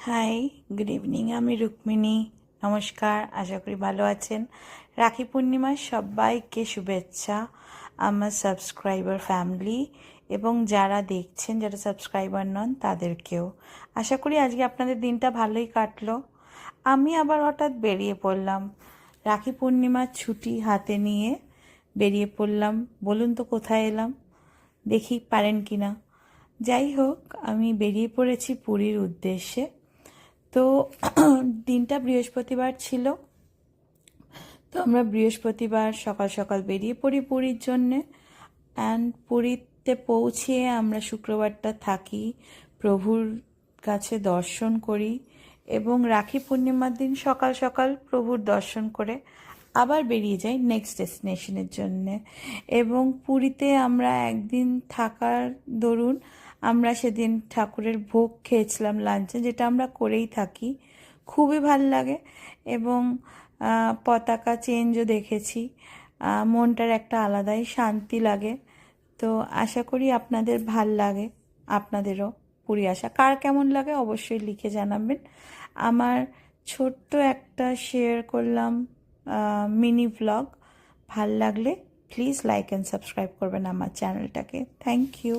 High, good evening. আমি রুক্মিণী। নমস্কার, আশা করি ভালো আছেন। রাখি পূর্ণিমার সবাইকে শুভেচ্ছা, আমার সাবস্ক্রাইবার ফ্যামিলি এবং যারা দেখছেন, যারা সাবস্ক্রাইবার নন তাদেরকেও। আশা করি আজকে আপনাদের দিনটা ভালোই কাটলো। আমি আবার হঠাৎ বেরিয়ে পড়লাম, রাখি পূর্ণিমার ছুটি হাতে নিয়ে বেরিয়ে পড়লাম। বলুন তো কোথায় এলাম, দেখি পারেন কি না। যাই হোক, আমি বেরিয়ে পড়েছি পুরীর উদ্দেশ্যে। তো দিনটা বৃহস্পতিবার ছিল, তো আমরা বৃহস্পতিবার সকাল সকাল বেরিয়ে পড়ি পুরীর জন্যে। অ্যান্ড পুরীতে পৌঁছে আমরা শুক্রবারটা থাকি, প্রভুর কাছে দর্শন করি এবং রাখি পূর্ণিমার দিন সকাল সকাল প্রভুর দর্শন করে আবার বেরিয়ে যাই নেক্সট ডেস্টিনেশনের জন্যে। এবং পুরীতে আমরা একদিন থাকার দরুন আমরা সেদিন ঠাকুরের ভোগ খেয়েছিলাম লাঞ্চে, যেটা আমরা করেই থাকি, খুবই ভাল লাগে। এবং পতাকা চেঞ্জও দেখেছি, মনটার একটা আলাদাই শান্তি লাগে। তো আশা করি আপনাদের ভাল লাগে, আপনাদেরও পুরী আসা। কার কেমন লাগে অবশ্যই লিখে জানাবেন। আমার ছোট্ট একটা শেয়ার করলাম মিনি ব্লগ। ভাল লাগলে প্লিজ লাইক অ্যান্ড সাবস্ক্রাইব করবেন আমার চ্যানেলটাকে। Thank you.